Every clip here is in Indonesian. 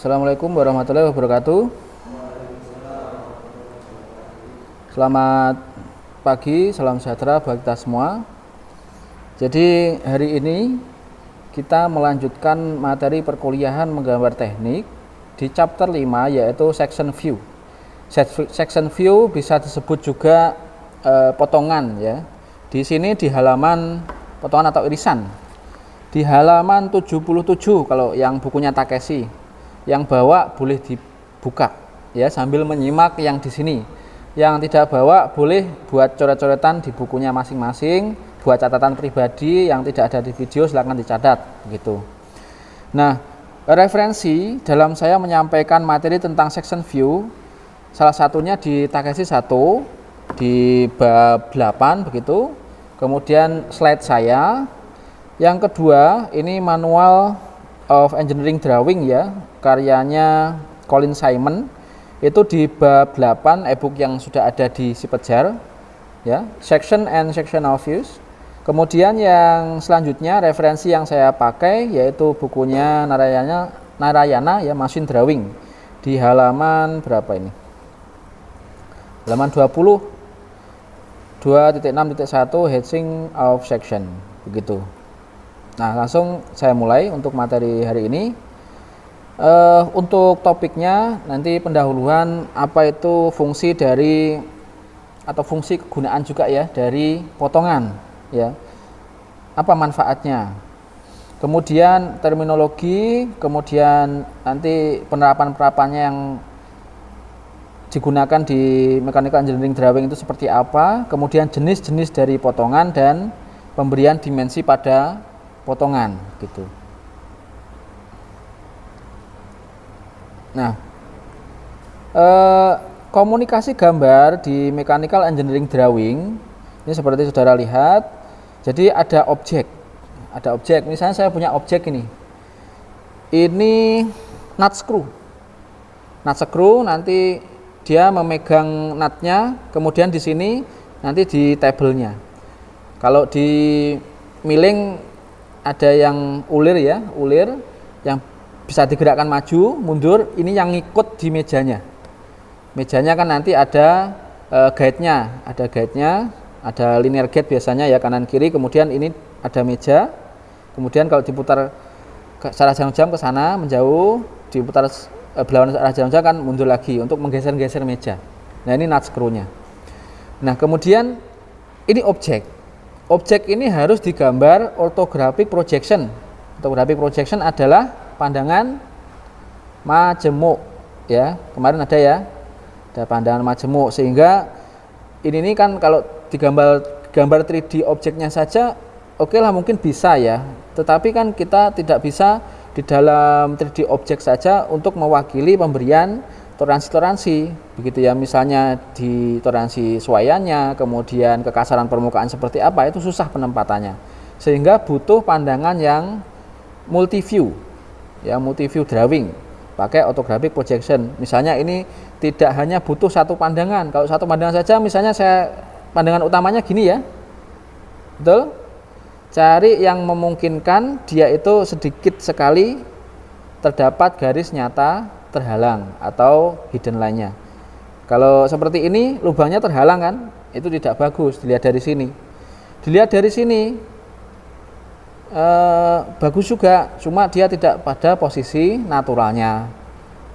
Assalamualaikum warahmatullahi wabarakatuh. Selamat pagi, salam sejahtera bagi kita semua. Jadi hari ini kita melanjutkan materi perkuliahan menggambar teknik di chapter 5, yaitu section view. Section view bisa disebut juga potongan ya. Di sini di halaman potongan atau irisan. Di halaman 77 kalau yang bukunya Takeshi. Yang bawa boleh dibuka ya sambil menyimak yang di sini. Yang tidak bawa boleh buat coret-coretan di bukunya masing-masing, buat catatan pribadi yang tidak ada di video silakan dicatat begitu. Nah, referensi dalam saya menyampaikan materi tentang section view salah satunya di Takeshi 1 di bab 8 begitu. Kemudian slide saya. Yang kedua, ini manual of Engineering Drawing ya, karyanya Colin Simon, itu di bab 8 e-book yang sudah ada di si Pejar ya, section and sectional views. Kemudian yang selanjutnya referensi yang saya pakai yaitu bukunya Narayana ya, Machine Drawing, di halaman berapa ini, halaman 20 2.6.1 heading of section begitu. Nah, langsung saya mulai untuk materi hari ini. Untuk topiknya nanti pendahuluan apa itu fungsi dari atau fungsi kegunaan juga ya dari potongan ya. Apa manfaatnya? Kemudian terminologi, kemudian nanti penerapan-penerapannya yang digunakan di mechanical engineering drawing itu seperti apa, kemudian jenis-jenis dari potongan dan pemberian dimensi pada potongan gitu. Nah, komunikasi gambar di mechanical engineering drawing ini seperti saudara lihat. Jadi ada objek. Misalnya saya punya objek ini. Ini nut screw. Nut screw nanti dia memegang nutnya, kemudian di sini nanti di tabelnya. Kalau di milling ada yang ulir ya, yang bisa digerakkan maju, mundur, ini yang ngikut di mejanya. Mejanya kan nanti ada guide-nya, ada linear guide biasanya ya, kanan kiri, kemudian ini ada meja. Kemudian kalau diputar searah jarum-jarum ke sana menjauh, diputar berlawanan arah jarum-jarum kan mundur lagi untuk menggeser-geser meja. Nah, ini nut screw-nya. Nah, kemudian ini objek. Objek ini harus digambar orthographic projection. Orthographic projection adalah pandangan majemuk ya. Kemarin ada ya. Ada pandangan majemuk, sehingga ini kan kalau gambar 3D objeknya saja oke lah mungkin bisa ya. Tetapi kan kita tidak bisa di dalam 3D objek saja untuk mewakili pemberian toleransi begitu ya, misalnya di toleransi suayannya, kemudian kekasaran permukaan seperti apa, itu susah penempatannya, sehingga butuh pandangan yang multi view ya, multi view drawing pakai orthographic projection. Misalnya ini tidak hanya butuh satu pandangan, kalau satu pandangan saja misalnya pandangan utamanya gini ya, betul, cari yang memungkinkan dia itu sedikit sekali terdapat garis nyata terhalang atau hidden line-nya. Kalau seperti ini lubangnya terhalang kan, itu tidak bagus. Dilihat dari sini bagus juga, cuma dia tidak pada posisi naturalnya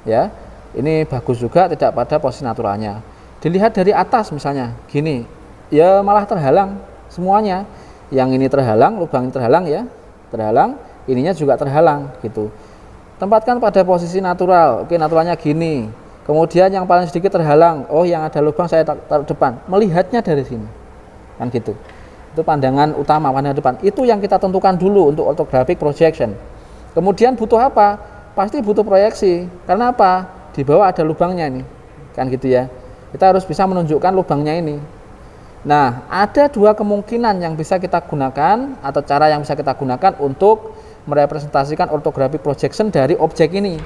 ya. Ini bagus juga, tidak pada posisi naturalnya. Dilihat dari atas misalnya gini ya, malah terhalang semuanya. Yang ini terhalang, lubang terhalang ya, terhalang, ininya juga terhalang gitu. Tempatkan pada posisi natural. Oke, naturalnya gini. Kemudian yang paling sedikit terhalang, oh yang ada lubang saya taruh depan. Melihatnya dari sini. Kan gitu. Itu pandangan utama, pandangan depan. Itu yang kita tentukan dulu untuk orthographic projection. Kemudian butuh apa? Pasti butuh proyeksi. Karena apa? Di bawah ada lubangnya nih. Kan gitu ya. Kita harus bisa menunjukkan lubangnya ini. Nah, ada dua kemungkinan yang bisa kita gunakan atau cara yang bisa kita gunakan untuk merepresentasikan orthographic projection dari objek ini.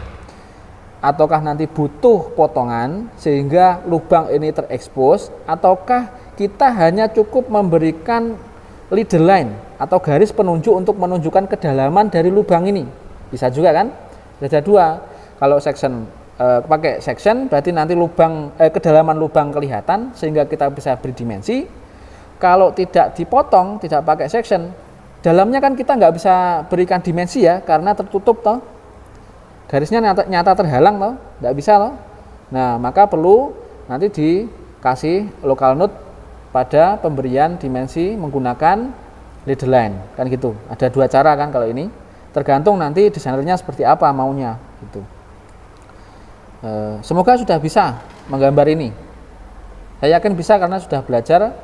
Ataukah nanti butuh potongan sehingga lubang ini terekspos, ataukah kita hanya cukup memberikan leader line atau garis penunjuk untuk menunjukkan kedalaman dari lubang ini. Bisa juga kan? Ada dua. Kalau section pakai section berarti nanti lubang kedalaman lubang kelihatan sehingga kita bisa beri dimensi. Kalau tidak dipotong, tidak pakai section, dalamnya kan kita nggak bisa berikan dimensi ya karena tertutup toh. Garisnya nyata terhalang toh, nggak bisa toh. Nah, maka perlu nanti dikasih local node pada pemberian dimensi menggunakan leader line kan gitu. Ada dua cara kan kalau ini, tergantung nanti desainernya seperti apa maunya gitu. Semoga sudah bisa menggambar ini. Saya yakin bisa karena sudah belajar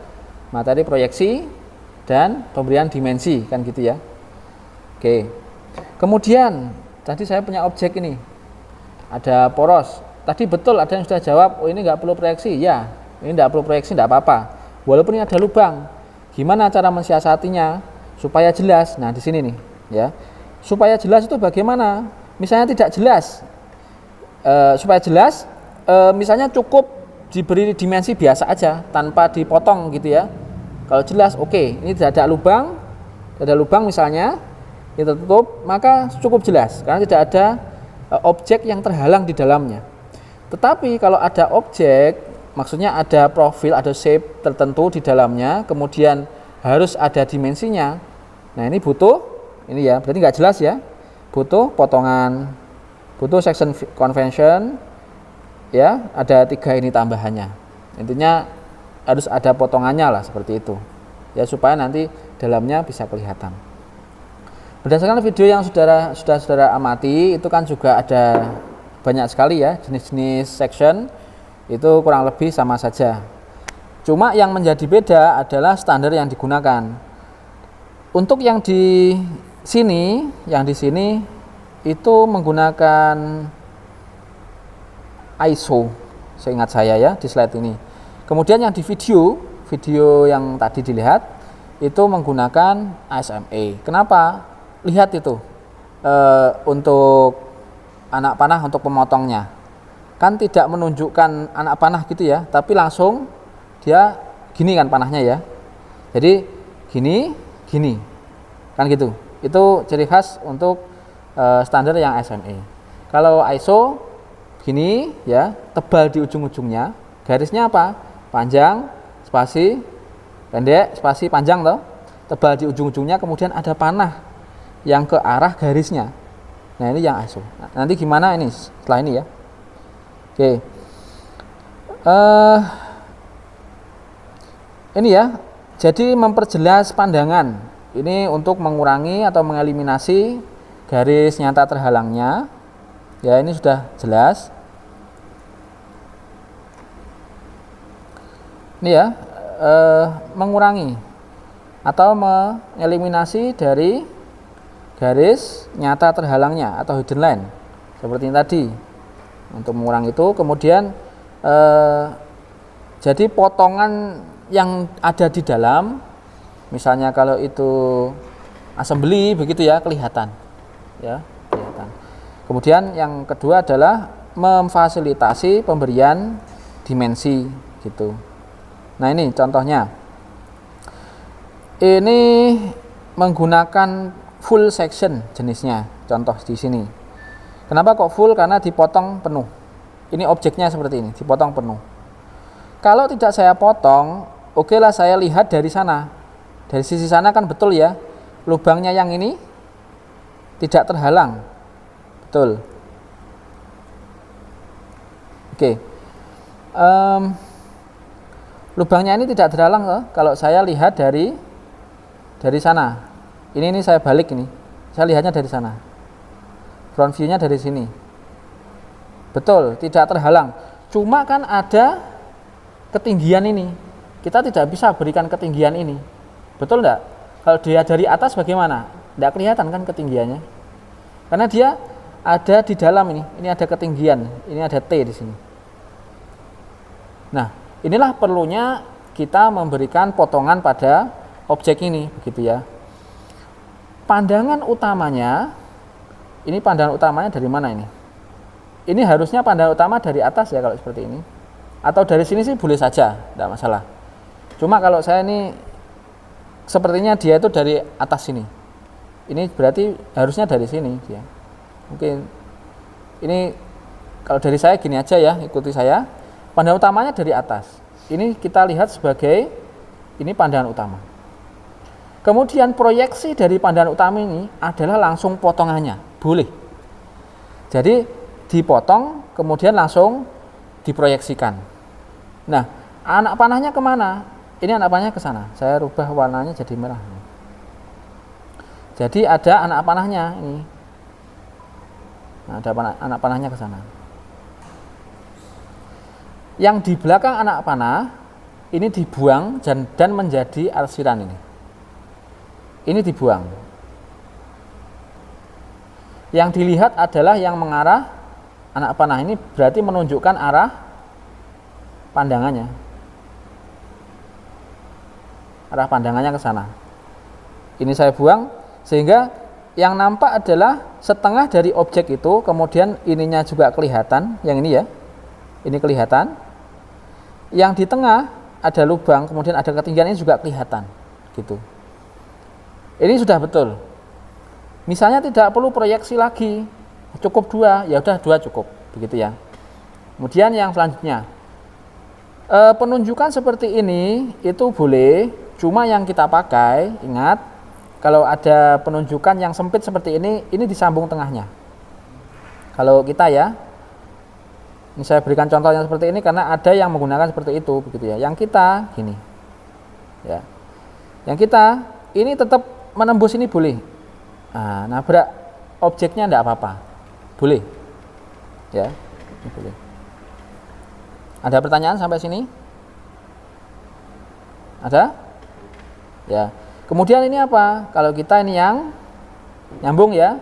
materi proyeksi dan pemberian dimensi kan gitu ya. Oke. Kemudian tadi saya punya objek ini, ada poros. Tadi betul ada yang sudah jawab, oh ini nggak perlu proyeksi. Ya, ini nggak perlu proyeksi, nggak apa-apa. Walaupun ini ada lubang, gimana cara mensiasatinya supaya jelas? Nah di sini nih, ya. Supaya jelas itu bagaimana? Misalnya tidak jelas, supaya jelas, misalnya cukup diberi dimensi biasa aja, tanpa dipotong gitu ya. Kalau jelas, oke, ini tidak ada lubang misalnya, ini tertutup, maka cukup jelas karena tidak ada objek yang terhalang di dalamnya. Tetapi kalau ada objek, maksudnya ada profil, ada shape tertentu di dalamnya, kemudian harus ada dimensinya. Nah ini butuh, ini ya, berarti nggak jelas ya, butuh potongan, butuh section convention, ya, ada 3 ini tambahannya. Intinya harus ada potongannya lah seperti itu, ya supaya nanti dalamnya bisa kelihatan. Berdasarkan video yang sudah saudara amati, itu kan juga ada banyak sekali ya jenis-jenis section. Itu kurang lebih sama saja. Cuma yang menjadi beda adalah standar yang digunakan. Untuk yang di sini itu menggunakan ISO, seingat saya ya di slide ini. Kemudian yang di video yang tadi dilihat itu menggunakan ASME. Kenapa? Lihat itu untuk anak panah untuk pemotongnya. Kan tidak menunjukkan anak panah gitu ya, tapi langsung dia gini kan panahnya ya. Jadi gini kan gitu. Itu ciri khas untuk standar yang SME. Kalau ISO gini ya, tebal di ujung-ujungnya, garisnya apa? Panjang, spasi, pendek, spasi, panjang toh. Tebal di ujung-ujungnya, kemudian ada panah yang ke arah garisnya. Nah ini yang ISO. Nanti gimana ini setelah ini ya? Oke, ini ya, jadi memperjelas pandangan. Ini untuk mengurangi atau mengeliminasi garis nyata terhalangnya. Ya ini sudah jelas. Ini ya, mengurangi atau mengeliminasi dari garis nyata terhalangnya atau hidden line seperti ini tadi. Untuk mengurangi itu, kemudian jadi potongan yang ada di dalam, misalnya kalau itu assembly begitu ya, kelihatan ya, kelihatan. Kemudian yang kedua adalah memfasilitasi pemberian dimensi gitu. Nah ini contohnya, ini menggunakan full section jenisnya, contoh di sini. Kenapa kok full? Karena dipotong penuh. Ini objeknya seperti ini, dipotong penuh. Kalau tidak saya potong, oke lah saya lihat dari sana. Dari sisi sana kan betul ya, lubangnya yang ini tidak terhalang. Betul. Oke. Lubangnya ini tidak terhalang loh, kalau saya lihat dari sana. Ini saya balik ini. Saya lihatnya dari sana. Front view-nya dari sini. Betul, tidak terhalang. Cuma kan ada ketinggian ini. Kita tidak bisa berikan ketinggian ini. Betul enggak? Kalau dia dari atas bagaimana? Tidak kelihatan kan ketinggiannya. Karena dia ada di dalam ini. Ini ada ketinggian. Ini ada T di sini. Nah, inilah perlunya kita memberikan potongan pada objek ini, begitu ya. Pandangan utamanya, ini pandangan utamanya dari mana ini? Ini harusnya pandangan utama dari atas ya kalau seperti ini. Atau dari sini sih boleh saja, tidak masalah. Cuma kalau saya ini sepertinya dia itu dari atas sini. Ini berarti harusnya dari sini dia. Mungkin Ini kalau dari saya gini aja ya, ikuti saya. Pandangan utamanya dari atas. Ini kita lihat sebagai ini pandangan utama. Kemudian proyeksi dari pandangan utama ini adalah langsung potongannya, boleh. Jadi dipotong, kemudian langsung diproyeksikan. Nah, anak panahnya kemana? Ini anak panahnya ke sana. Saya rubah warnanya jadi merah. Jadi ada anak panahnya ini. Nah, ada anak panahnya ke sana. Yang di belakang anak panah ini dibuang dan menjadi arsiran ini. Ini dibuang. Yang dilihat adalah yang mengarah anak panah ini berarti menunjukkan arah pandangannya. Arah pandangannya ke sana. Ini saya buang sehingga yang nampak adalah setengah dari objek itu, kemudian ininya juga kelihatan, yang ini ya. Ini kelihatan. Yang di tengah ada lubang, kemudian ada ketinggian, ini juga kelihatan gitu. Ini sudah betul. Misalnya tidak perlu proyeksi lagi, cukup 2, ya udah 2 cukup, begitu ya. Kemudian yang selanjutnya, penunjukan seperti ini itu boleh, cuma yang kita pakai, ingat, kalau ada penunjukan yang sempit seperti ini disambung tengahnya. Kalau kita ya, ini saya berikan contoh yang seperti ini karena ada yang menggunakan seperti itu, begitu ya. Yang kita gini, ya, yang kita ini tetap menembus ini boleh. Nah, nabrak objeknya enggak apa-apa, boleh, ya, ini boleh. Ada pertanyaan sampai sini? Ada? Ya. Kemudian ini apa? Kalau kita ini yang nyambung ya,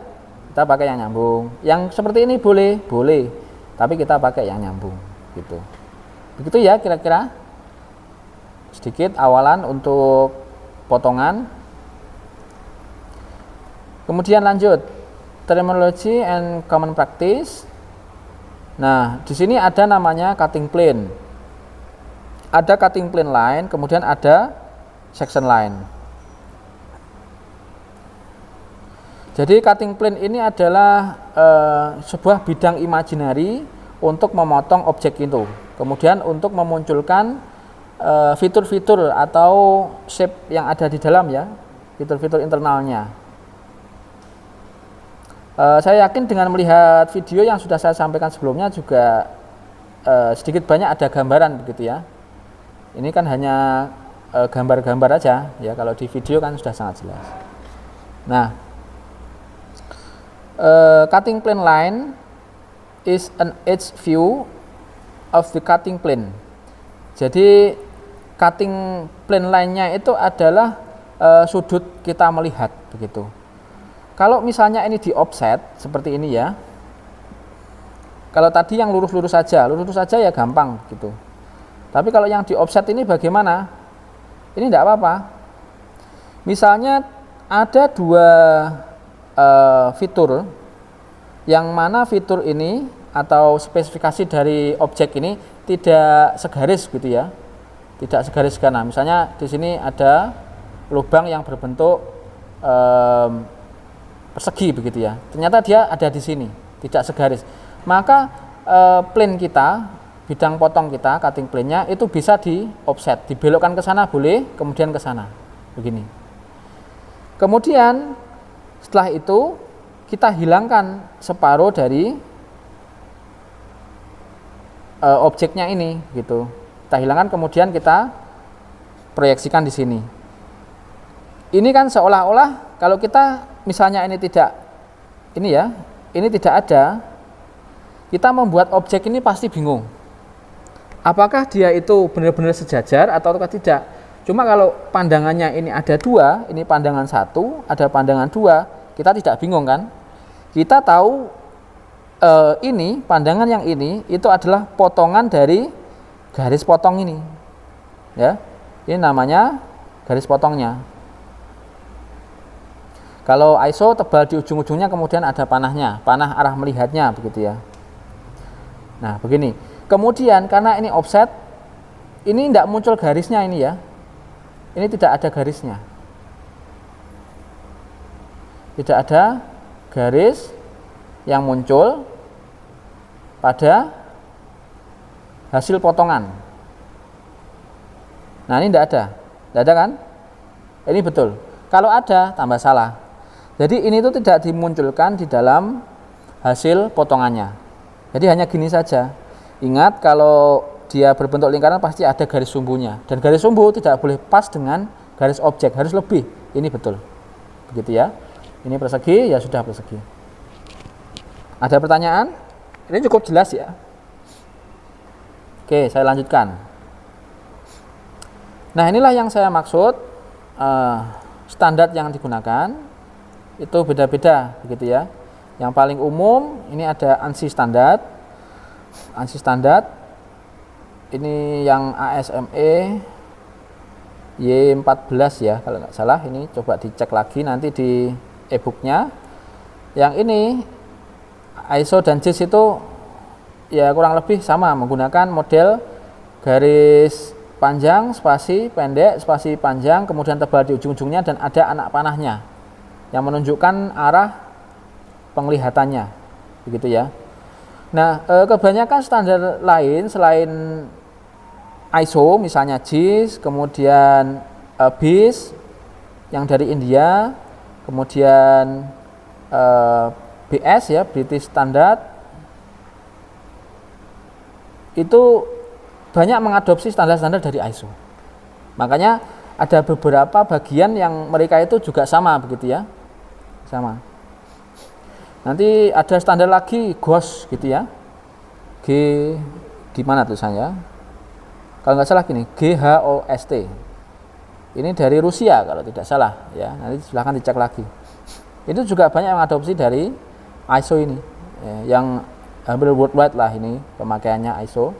kita pakai yang nyambung. Yang seperti ini boleh, boleh. Tapi kita pakai yang nyambung, gitu. Begitu ya kira-kira. Sedikit awalan untuk potongan. Kemudian lanjut, terminology and common practice. Nah, di sini ada namanya cutting plane. Ada cutting plane line, kemudian ada section line. Jadi cutting plane ini adalah sebuah bidang imajinari untuk memotong objek itu. Kemudian untuk memunculkan fitur-fitur atau shape yang ada di dalam ya, fitur-fitur internalnya. Saya yakin dengan melihat video yang sudah saya sampaikan sebelumnya juga sedikit banyak ada gambaran begitu ya. Ini kan hanya gambar-gambar aja ya, kalau di video kan sudah sangat jelas. Nah, cutting plane line is an edge view of the cutting plane. Jadi cutting plane line-nya itu adalah sudut kita melihat begitu. Kalau misalnya ini di offset seperti ini ya. Kalau tadi yang lurus-lurus saja ya gampang gitu. Tapi kalau yang di offset ini bagaimana? Ini tidak apa-apa. Misalnya ada 2 fitur, yang mana fitur ini atau spesifikasi dari objek ini tidak segaris gitu ya, tidak segaris kanan. Misalnya di sini ada lubang yang berbentuk persegi begitu ya, ternyata dia ada di sini, tidak segaris. Maka plane kita, bidang potong kita, cutting plane-nya itu bisa di offset, dibelokkan ke sana boleh, kemudian ke sana, begini. Kemudian setelah itu kita hilangkan separuh dari objeknya ini gitu. Kita hilangkan kemudian kita proyeksikan di sini. Ini kan seolah-olah kalau kita misalnya ini tidak ini tidak ada, kita membuat objek ini pasti bingung. Apakah dia itu benar-benar sejajar atau tidak? Cuma kalau pandangannya ini ada 2, ini pandangan 1, ada pandangan 2, kita tidak bingung kan? Kita tahu ini pandangan yang ini itu adalah potongan dari garis potong ini, ya. Ini namanya garis potongnya. Kalau ISO tebal di ujung-ujungnya, kemudian ada panahnya, panah arah melihatnya begitu ya. Nah begini. Kemudian karena ini offset, ini tidak muncul garisnya ini ya. Ini tidak ada garisnya. Tidak ada garis yang muncul. pada hasil potongan. Nah, ini tidak ada kan? Ini betul. Kalau ada, tambah salah. Jadi ini tuh tidak dimunculkan di dalam hasil potongannya. Jadi hanya gini saja. Ingat, kalau dia berbentuk lingkaran pasti ada garis sumbunya. Dan garis sumbu tidak boleh pas dengan garis objek, harus lebih. Ini betul. Begitu ya. Ini persegi, ya sudah persegi. Ada pertanyaan? Ini cukup jelas ya. Oke, saya lanjutkan. Nah, inilah yang saya maksud, standar yang digunakan itu beda-beda, begitu ya. Yang paling umum ini ada ANSI standar. ANSI standar ini yang ASME Y14 ya, kalau nggak salah. Ini coba dicek lagi nanti di e-booknya. Yang ini ISO dan JIS itu ya kurang lebih sama, menggunakan model garis panjang, spasi pendek, spasi panjang, kemudian tebal di ujung-ujungnya, dan ada anak panahnya yang menunjukkan arah penglihatannya, begitu ya. Nah, kebanyakan standar lain selain ISO, misalnya JIS, kemudian BIS yang dari India, kemudian BS ya, British Standard, itu banyak mengadopsi standar-standar dari ISO. Makanya ada beberapa bagian yang mereka itu juga sama, begitu ya, sama. Nanti ada standar lagi GOST gitu ya, gimana tulisannya? Kalau nggak salah gini, GHOST. Ini dari Rusia kalau tidak salah ya. Nanti silahkan dicek lagi. Itu juga banyak yang mengadopsi dari ISO ini, ya, yang hampir worldwide lah ini pemakaiannya ISO.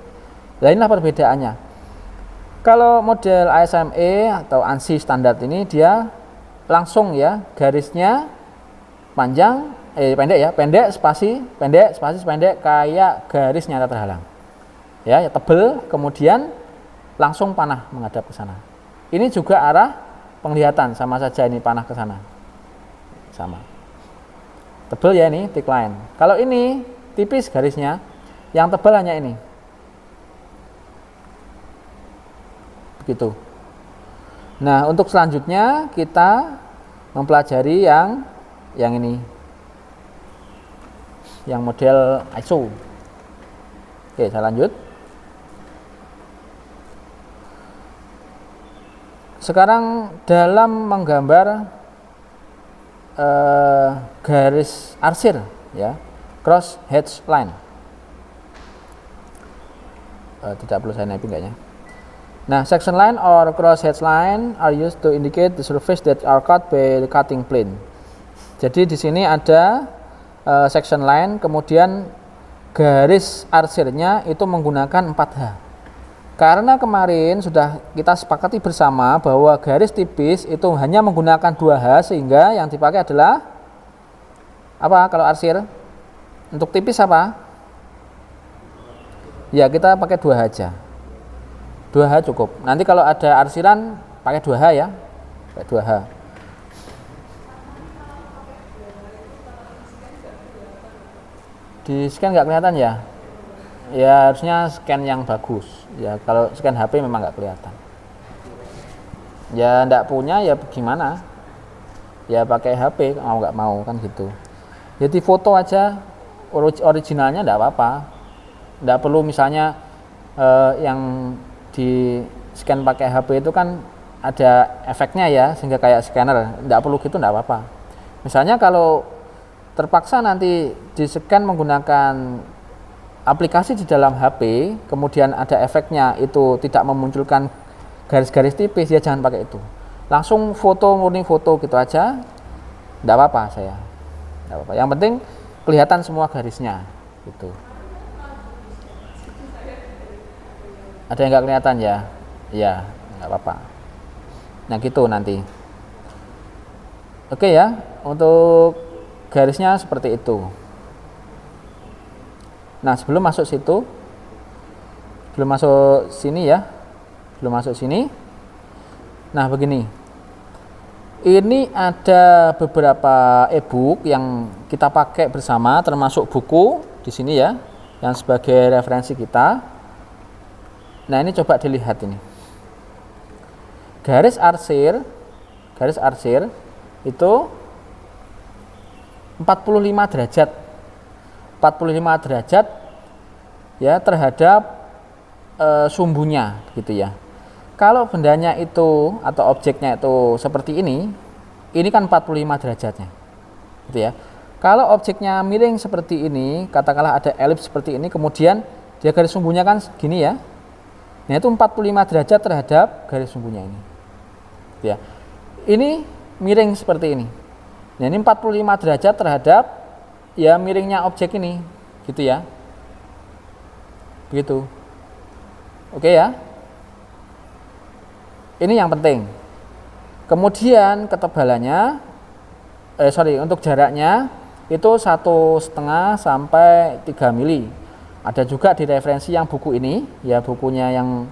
Nah, inilah perbedaannya. Kalau model ASME atau ANSI standar ini dia langsung ya, garisnya panjang, pendek ya, pendek spasi pendek kayak garis nyata terhalang. Ya, tebel, kemudian langsung panah menghadap ke sana. Ini juga arah penglihatan, sama saja ini panah ke sana. Sama. Tebal ya ini thick line. Kalau ini tipis garisnya, yang tebal hanya ini. Begitu. Nah, untuk selanjutnya kita mempelajari yang ini. Yang model ISO. Oke, saya lanjut. Sekarang dalam menggambar garis arsir ya, cross hatch line. Tidak perlu saya naipin kayaknya. Nah, section line or cross hatch line are used to indicate the surface that are cut by the cutting plane. Jadi di sini ada section line, kemudian garis arsirnya itu menggunakan 4H. Karena kemarin sudah kita sepakati bersama bahwa garis tipis itu hanya menggunakan 2H, sehingga yang dipakai adalah apa kalau arsir? Untuk tipis apa? Ya, kita pakai 2H aja. 2H cukup. Nanti kalau ada arsiran pakai 2H ya. Pakai 2H. Di scan nggak kelihatan ya? Ya harusnya scan yang bagus. Ya kalau scan HP memang nggak kelihatan. Ya nggak punya ya gimana? Ya pakai HP mau nggak mau kan gitu. Jadi foto aja originalnya nggak apa-apa. Nggak perlu misalnya yang di scan pakai HP itu kan ada efeknya ya, sehingga kayak scanner. Nggak perlu gitu, nggak apa-apa. Misalnya kalau terpaksa nanti di scan menggunakan aplikasi di dalam HP, kemudian ada efeknya itu tidak memunculkan garis-garis tipis, ya jangan pakai itu. Langsung foto, murni foto gitu aja, enggak apa-apa saya. Enggak apa-apa. Yang penting kelihatan semua garisnya gitu. Ada yang enggak kelihatan ya? Iya, enggak apa-apa. Nah, gitu nanti. Oke ya, untuk garisnya seperti itu. Nah, sebelum masuk situ, belum masuk sini ya, belum masuk sini. Nah, begini. Ini ada beberapa e-book yang kita pakai bersama, termasuk buku di sini ya. yang sebagai referensi kita. Nah, ini coba dilihat ini. Garis arsir itu 45 derajat. 45 derajat ya terhadap sumbunya gitu ya. Kalau bendanya itu atau objeknya itu seperti ini kan 45 derajatnya. Gitu ya. Kalau objeknya miring seperti ini, katakanlah ada elips seperti ini, kemudian dia garis sumbunya kan gini ya. Nah, itu 45 derajat terhadap garis sumbunya ini. Gitu ya. Ini miring seperti ini. Nah, ini 45 derajat terhadap ya miringnya objek ini, gitu ya. Begitu. Oke ya. Ini yang penting. Kemudian ketebalannya untuk jaraknya itu 1,5 sampai 3 mili. Ada juga di referensi yang buku ini, ya bukunya yang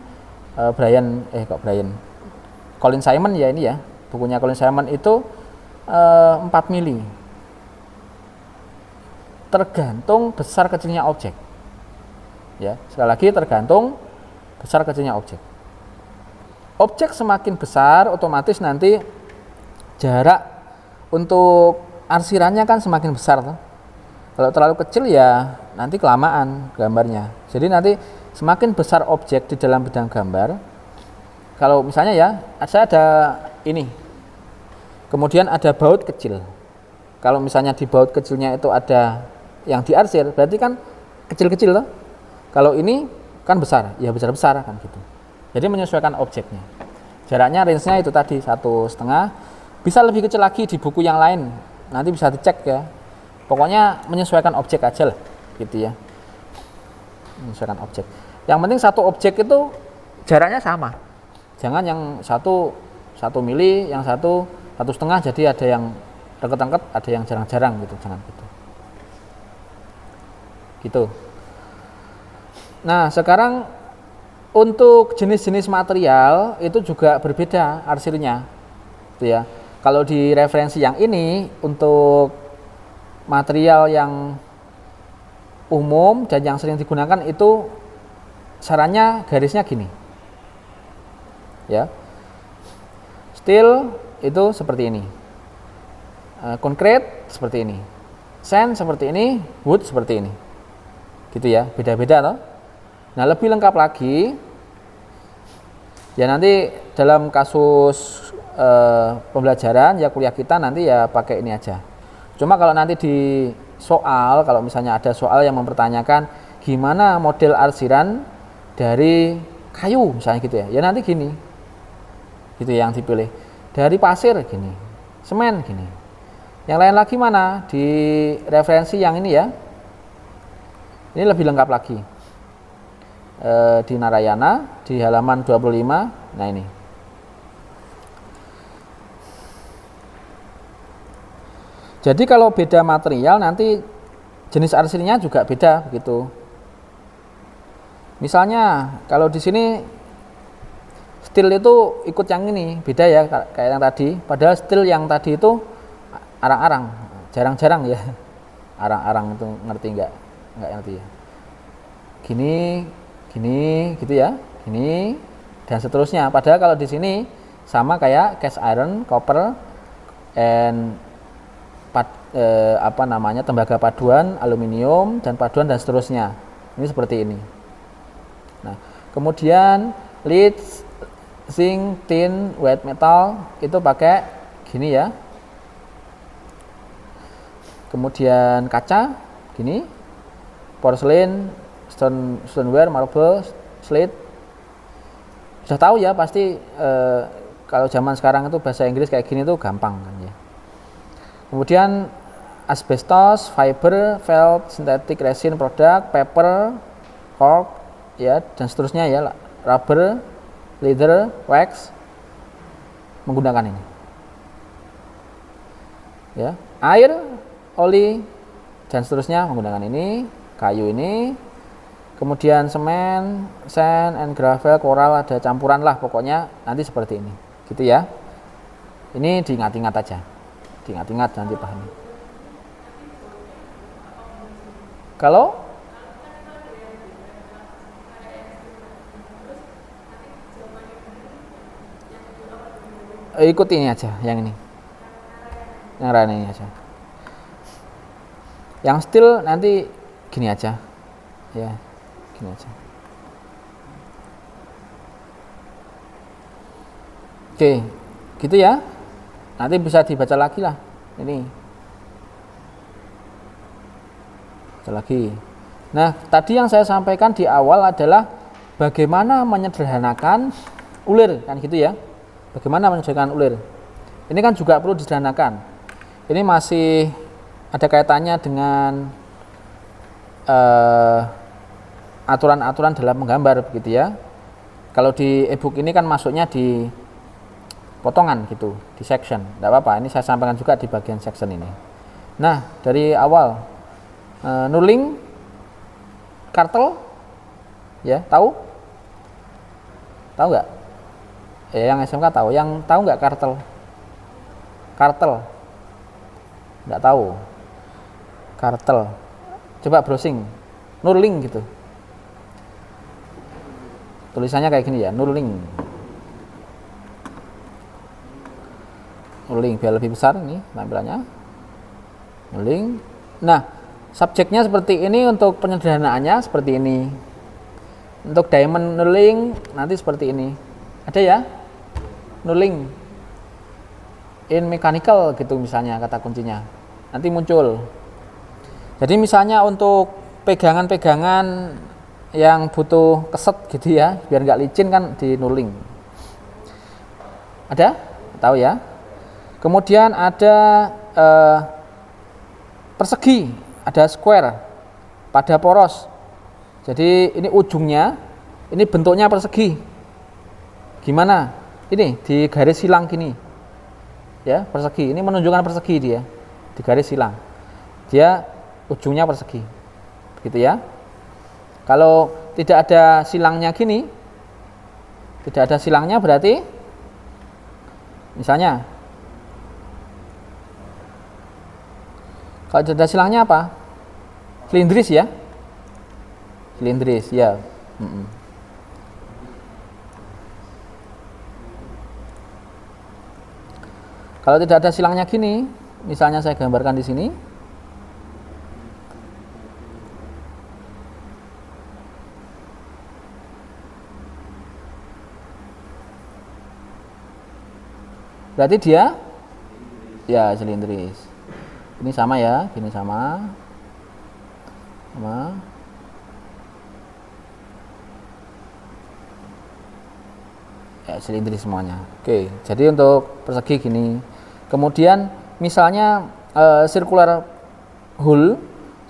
Colin Simon ya ini ya. Bukunya Colin Simon itu 4 mili. Tergantung besar kecilnya objek. Ya, sekali lagi tergantung besar kecilnya objek. Objek semakin besar, otomatis nanti jarak untuk arsirannya kan semakin besar tuh. Kalau terlalu kecil ya nanti kelamaan gambarnya. Jadi nanti semakin besar objek di dalam bidang gambar. Kalau misalnya ya, saya ada ini. Kemudian ada baut kecil. Kalau misalnya di baut kecilnya itu ada yang diarsir, berarti kan kecil-kecil tuh. Kalau ini kan besar, ya besar-besar kan gitu. Jadi menyesuaikan objeknya. Jaraknya range-nya itu tadi 1,5. Bisa lebih kecil lagi di buku yang lain. Nanti bisa dicek ya. Pokoknya menyesuaikan objek aja lah, gitu ya. Menyesuaikan objek. Yang penting satu objek itu jaraknya sama. Jangan yang satu mili, yang 1,5, jadi ada yang deket-deket, ada yang jarang-jarang gitu. Jangan gitu. Gitu. Nah, sekarang untuk jenis-jenis material itu juga berbeda arsirnya, gitu ya. Kalau di referensi yang ini untuk material yang umum dan yang sering digunakan itu sarannya garisnya gini, ya. Steel itu seperti ini, concrete seperti ini, sand seperti ini, wood seperti ini, gitu ya. Beda-beda toh. Nah, lebih lengkap lagi ya nanti dalam kasus pembelajaran ya kuliah kita nanti ya pakai ini aja. Cuma kalau nanti di soal, kalau misalnya ada soal yang mempertanyakan gimana model arsiran dari kayu misalnya gitu ya, ya nanti gini, gitu yang dipilih. Dari pasir gini, semen gini. Yang lain lagi mana? Di referensi yang ini ya. Ini lebih lengkap lagi. Di Narayana di halaman 25. Nah, ini. Jadi kalau beda material nanti jenis arsirnya juga beda begitu. Misalnya kalau di sini steel itu ikut yang ini, beda ya kayak yang tadi. Padahal steel yang tadi itu arang-arang, jarang-jarang ya. Arang-arang itu ngerti enggak ngerti ya. Gini gitu ya, gini dan seterusnya. Padahal kalau di sini sama kayak cast iron, copper, and tembaga paduan, aluminium dan paduan dan seterusnya. Ini seperti ini. Nah, kemudian lead, zinc, tin, white metal itu pakai gini ya. Kemudian kaca gini, porcelain, stoneware, marble, slate. Sudah tahu ya pasti kalau zaman sekarang itu bahasa Inggris kayak gini tuh gampang kan ya. Kemudian asbestos, fiber, felt, synthetic resin product, paper, cork ya dan seterusnya ya, rubber, leather, wax menggunakan ini. Ya, air, oli dan seterusnya menggunakan ini, kayu ini. Kemudian semen, sand, and gravel, coral, ada campuran lah pokoknya nanti seperti ini, gitu ya. Ini diingat-ingat aja, diingat-ingat nanti pahami. Kalau ikut ini aja, yang ini. Yang rana ini aja. Yang still nanti gini aja. Ya, gini aja. Oke, gitu ya. Nanti bisa dibaca lagi lah. Ini. Baca lagi. Nah, tadi yang saya sampaikan di awal adalah bagaimana menyederhanakan ulir, kan gitu ya. Bagaimana menyederhanakan ulir. Ini kan juga perlu disederhanakan. Ini masih ada kaitannya dengan aturan-aturan dalam menggambar begitu ya. Kalau di e-book ini kan masuknya di potongan gitu, di section. Tidak apa-apa, ini saya sampaikan juga di bagian section ini. Nah, dari awal knurling, kartel, ya tahu? Tahu nggak? Yang SMK tahu. Yang tahu nggak kartel? Kartel? Nggak tahu. Kartel. Coba browsing. Knurling gitu. Tulisannya kayak gini ya, knurling. Knurling biar lebih besar ini tampilannya. Knurling. Nah, subjeknya seperti ini, untuk penyederhanaannya seperti ini. Untuk diamond knurling nanti seperti ini. Ada ya? Knurling in mechanical gitu misalnya kata kuncinya. Nanti muncul. Jadi misalnya untuk pegangan-pegangan yang butuh keset gitu ya, biar nggak licin kan di knurling. Ada? Tahu ya? Kemudian ada persegi, ada square, pada poros. Jadi ini ujungnya, ini bentuknya persegi. Gimana? Ini di garis silang gini. Ya, persegi. Ini menunjukkan persegi dia. Di garis silang. Dia ujungnya persegi. Begitu ya. Kalau tidak ada silangnya gini, tidak ada silangnya berarti misalnya kalau tidak ada silangnya apa? Silindris ya. Silindris ya. Kalau tidak ada silangnya gini, misalnya saya gambarkan di sini. Berarti dia ya silindris. Ini sama ya, gini sama. Sama. Ya, silindris semuanya. Oke, jadi untuk persegi gini. Kemudian misalnya circular hole,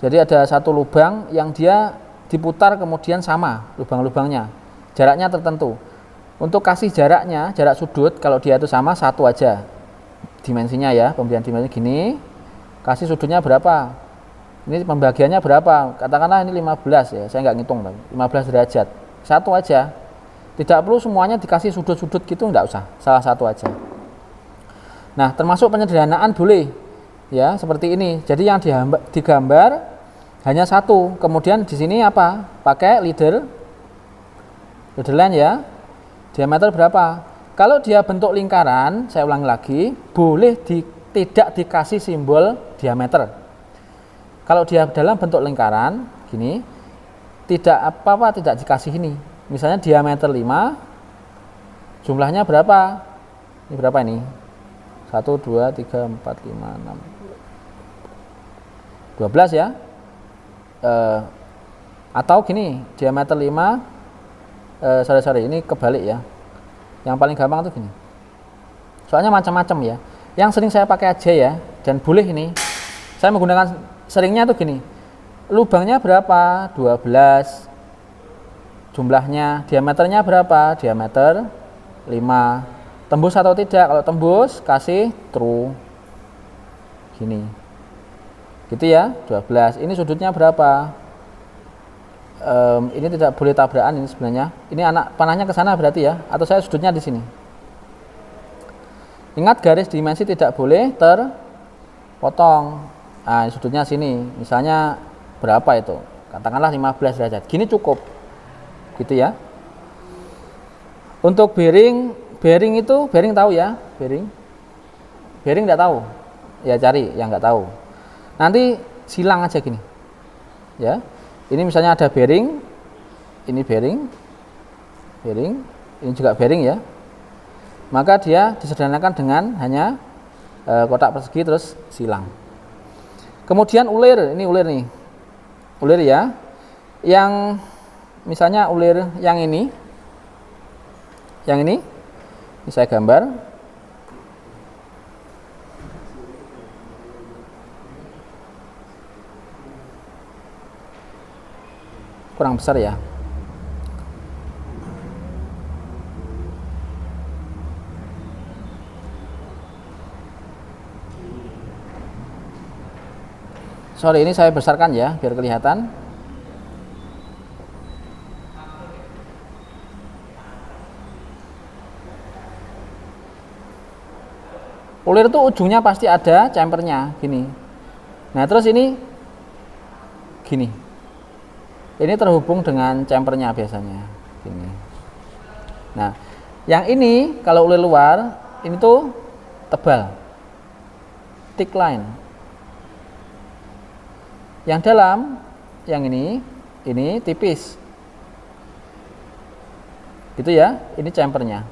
jadi ada satu lubang yang dia diputar kemudian sama lubang-lubangnya, jaraknya tertentu. Untuk kasih jaraknya, jarak sudut kalau dia itu sama, satu aja dimensinya ya, pemberian dimensi gini, kasih sudutnya berapa, ini pembagiannya berapa, katakanlah ini 15 ya, saya nggak ngitung 15 derajat, satu aja, tidak perlu semuanya dikasih sudut-sudut gitu, nggak usah, salah satu aja. Nah, termasuk penyederhanaan boleh ya, seperti ini. Jadi yang digambar hanya satu. Kemudian di sini apa? Pakai leader line ya. Diameter berapa? Kalau dia bentuk lingkaran, saya ulangi lagi, boleh tidak dikasih simbol diameter. Kalau dia dalam bentuk lingkaran gini, tidak dikasih ini. Misalnya diameter 5, jumlahnya berapa? Ini berapa ini? 1, 2, 3, 4, 5, 6 12 ya. Atau gini, diameter 5, sorry, ini kebalik ya. Yang paling gampang tuh gini. Soalnya macam-macam ya. Yang sering saya pakai aja ya, dan boleh ini. Saya menggunakan seringnya tuh gini. Lubangnya berapa? 12. Jumlahnya, diameternya berapa? Diameter 5. Tembus atau tidak? Kalau tembus kasih true. Gini. Gitu ya, 12. Ini sudutnya berapa? Ini tidak boleh tabrakan ini sebenarnya. Ini anak panahnya ke sana berarti ya, atau saya sudutnya di sini. Ingat garis dimensi tidak boleh terpotong. Nah, sudutnya sini. Misalnya berapa itu? Katakanlah 15 derajat. Gini cukup. Gitu ya. Untuk bearing itu, bearing tahu ya, bearing? Bearing nggak tahu? Ya cari yang nggak tahu. Nanti silang aja gini. Ya. Ini misalnya ada bearing, ini bearing, ini juga bearing ya. Maka dia disederhanakan dengan hanya kotak persegi terus silang. Kemudian ulir, ini ulir nih. Ulir ya. Yang misalnya ulir yang ini saya gambar. Kurang besar ya. Sorry, ini saya besarkan ya biar kelihatan. Ulir itu ujungnya pasti ada chamfernya gini. Nah, terus ini gini. Ini terhubung dengan chamfernya biasanya gini. Nah, yang ini kalau ulir luar ini tuh tebal. Thick line. Yang dalam yang ini tipis. Gitu ya. Ini chamfernya.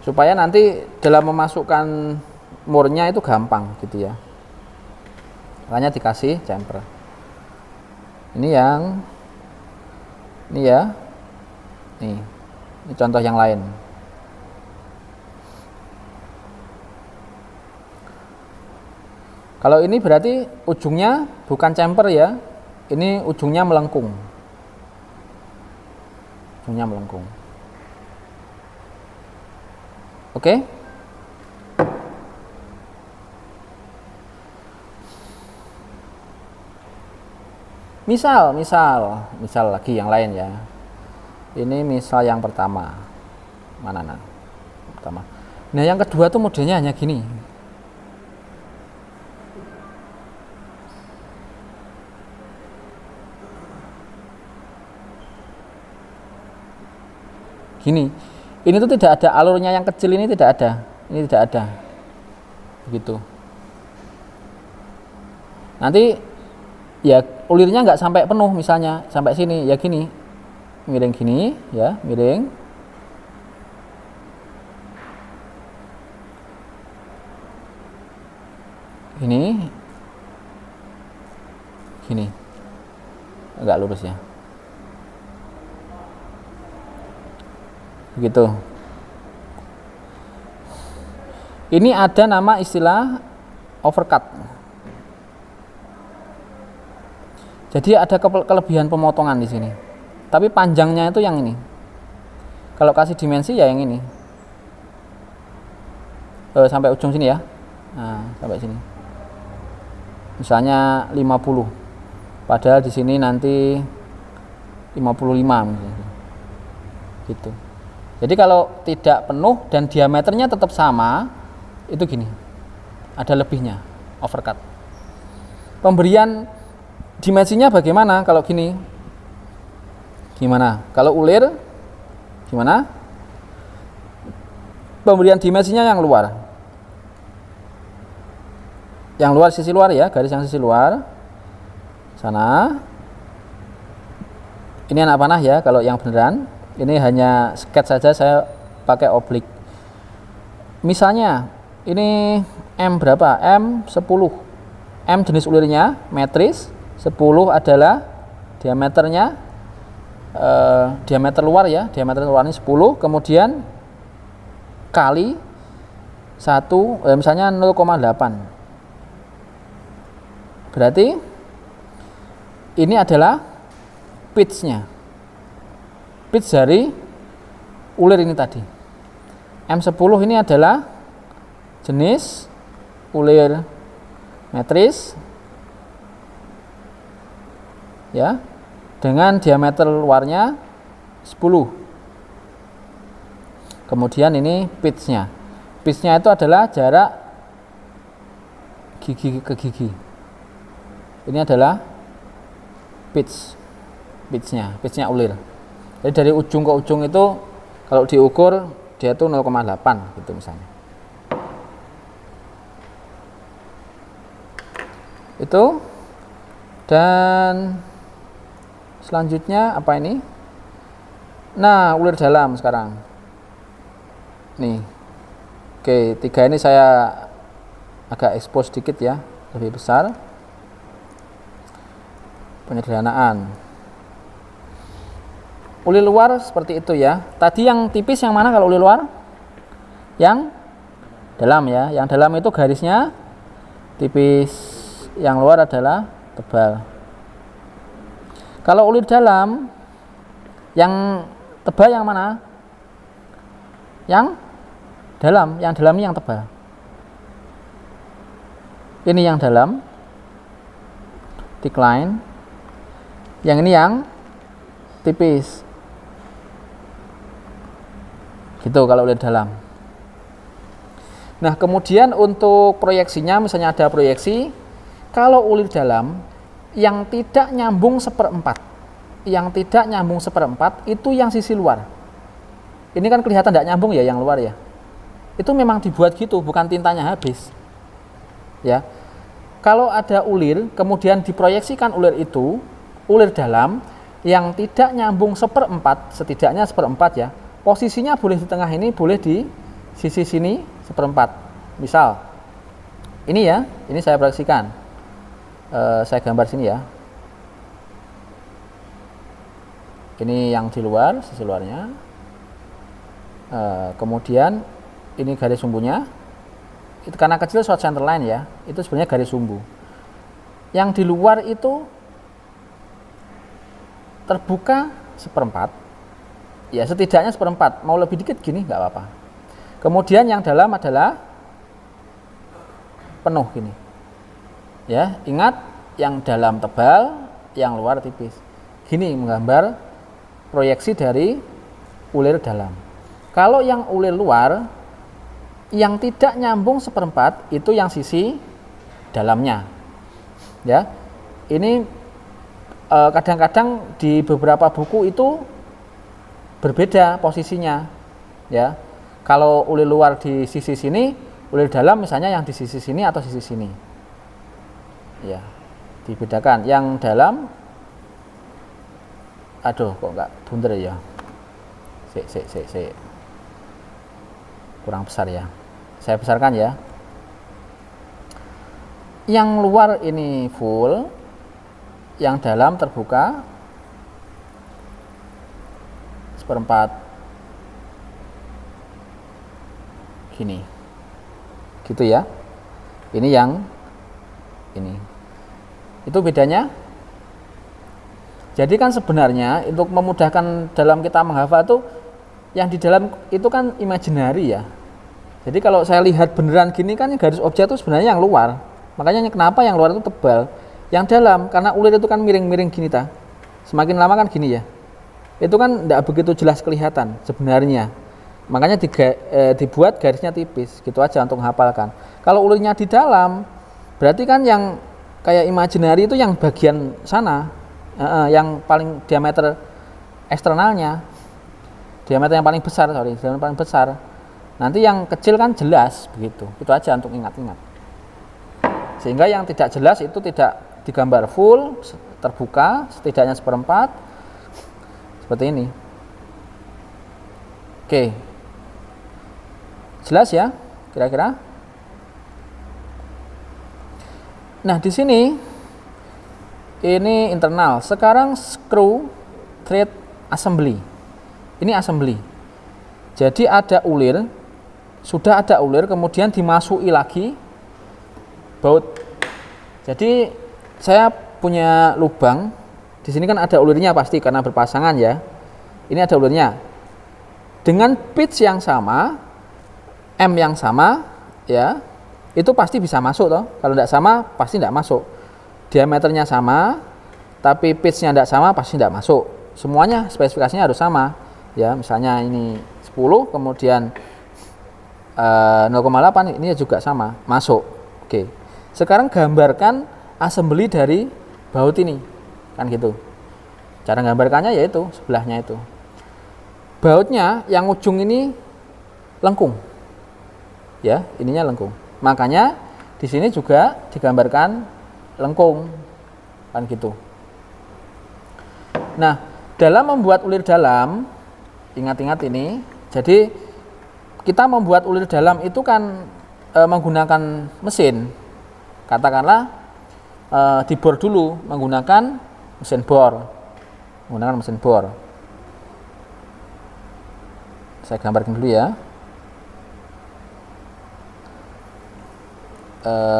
Supaya nanti dalam memasukkan murnya itu gampang gitu ya. Makanya dikasih chamfer. Ini ya. Ini contoh yang lain. Kalau ini berarti ujungnya bukan chamfer ya. Ini ujungnya melengkung. Ujungnya melengkung. Oke? Misal lagi yang lain ya. Ini misal yang pertama. Mana nah? Pertama. Nah, yang kedua tuh modelnya hanya gini. Gini. Ini tuh tidak ada alurnya, yang kecil ini tidak ada. Ini tidak ada. Begitu. Nanti ya ulirnya nggak sampai penuh, misalnya sampai sini ya gini, miring gini ya, miring. Gini, agak lurus ya. Begitu. Ini ada nama istilah overcut. Jadi ada kelebihan pemotongan di sini. Tapi panjangnya itu yang ini. Kalau kasih dimensi ya yang ini. Sampai ujung sini ya. Nah, sampai sini. Misalnya 50. Padahal di sini nanti 55 misalnya. Gitu. Jadi kalau tidak penuh dan diameternya tetap sama, itu gini. Ada lebihnya, overcut. Pemberian dimensinya bagaimana kalau gini? Gimana? Kalau ulir gimana? Pemberian dimensinya yang luar. Yang luar, sisi luar ya, garis yang sisi luar. Sana. Ini anak panah ya kalau yang beneran. Ini hanya sketch saja, saya pakai oblik. Misalnya ini M berapa? M10. M jenis ulirnya metris, 10 adalah diameternya, diameter luar ya, diameter luarnya 10, kemudian kali 1, misalnya 0,8. Berarti ini adalah pitch-nya. Pitch dari ulir ini tadi. M10 ini adalah jenis ulir metris ya, dengan diameter luarnya 10. Kemudian ini pitch-nya. Pitch-nya itu adalah jarak gigi ke gigi. Ini adalah pitch-nya ulir. Jadi dari ujung ke ujung itu Kalau diukur dia itu 0,8 gitu misalnya. Itu. Dan selanjutnya apa ini? Nah, ulir dalam sekarang. Nih. Oke, 3 ini saya agak expose sedikit ya, lebih besar. Penyederhanaan. Ulir luar seperti itu ya. Tadi yang tipis yang mana kalau ulir luar? Yang dalam ya. Yang dalam itu garisnya tipis. Yang luar adalah tebal. Kalau ulir dalam, yang tebal yang mana? Yang dalam ini yang tebal. Ini yang dalam, decline. Yang ini yang tipis. Gitu kalau ulir dalam. Nah, kemudian untuk proyeksinya, misalnya ada proyeksi, kalau ulir dalam yang tidak nyambung seperempat, itu yang sisi luar. Ini kan kelihatan tidak nyambung ya yang luar ya. Itu memang dibuat gitu, bukan tintanya habis. Ya. Kalau ada ulir, kemudian diproyeksikan ulir itu, ulir dalam yang tidak nyambung seperempat, setidaknya seperempat ya. Posisinya boleh di tengah ini, boleh di sisi sini seperempat. Misal, ini ya, ini saya proyeksikan. Saya gambar sini ya. Ini yang di luar, sisi luarnya. Kemudian ini garis sumbunya. Itu karena kecil short center line ya. Itu sebenarnya garis sumbu. Yang di luar itu terbuka seperempat. Ya setidaknya seperempat. Mau lebih dikit gini nggak apa-apa. Kemudian yang dalam adalah penuh gini. Ya, ingat yang dalam tebal, yang luar tipis. Gini menggambar proyeksi dari ulir dalam. Kalau yang ulir luar yang tidak nyambung seperempat itu yang sisi dalamnya. Ya. Ini kadang-kadang di beberapa buku itu berbeda posisinya. Ya. Kalau ulir luar di sisi sini, ulir dalam misalnya yang di sisi sini atau sisi sini. Ya, dibedakan. Yang dalam, aduh kok nggak bunder ya, kurang besar ya, saya besarkan ya. Yang luar ini full, yang dalam terbuka seperempat gini, gitu ya. Ini yang ini. Itu bedanya. Jadi kan sebenarnya untuk memudahkan dalam kita menghafal itu yang di dalam itu kan imaginary ya. Jadi kalau saya lihat beneran gini kan garis objek itu sebenarnya yang luar. Makanya kenapa yang luar itu tebal. Yang dalam karena ulir itu kan miring-miring gini ta. Semakin lama kan gini ya. Itu kan tidak begitu jelas kelihatan sebenarnya. Makanya dibuat garisnya tipis. Gitu aja untuk menghafalkan. Kalau ulirnya di dalam berarti kan yang kayak imaginary itu yang bagian sana, yang paling diameter eksternalnya, diameter yang paling besar, diameter paling besar. Nanti yang kecil kan jelas begitu. Itu aja untuk ingat-ingat. Sehingga yang tidak jelas itu tidak digambar full, terbuka, setidaknya seperempat, seperti ini. Oke, jelas ya, kira-kira. Nah, di sini ini internal. Sekarang screw thread assembly. Ini assembly. Jadi ada ulir, sudah ada ulir, kemudian dimasuki lagi baut. Jadi saya punya lubang. Di sini kan ada ulirnya pasti karena berpasangan ya. Ini ada ulirnya. Dengan pitch yang sama, M yang sama, ya. Itu pasti bisa masuk toh. Kalau tidak sama pasti tidak masuk. Diameternya sama, tapi pitch-nya tidak sama pasti tidak masuk. Semuanya spesifikasinya harus sama. Ya, misalnya ini 10, kemudian 0,8 ini juga sama, masuk. Oke. Sekarang gambarkan assembly dari baut ini. Kan gitu. Cara gambarkannya yaitu sebelahnya itu. bautnya yang ujung ini lengkung. Ya, ininya lengkung. Makanya di sini juga digambarkan lengkung. Kan gitu. Nah, dalam membuat ulir dalam, ingat-ingat ini, jadi kita membuat ulir dalam itu kan menggunakan mesin. Katakanlah dibor dulu menggunakan mesin bor. Menggunakan mesin bor. Saya gambarkan dulu ya.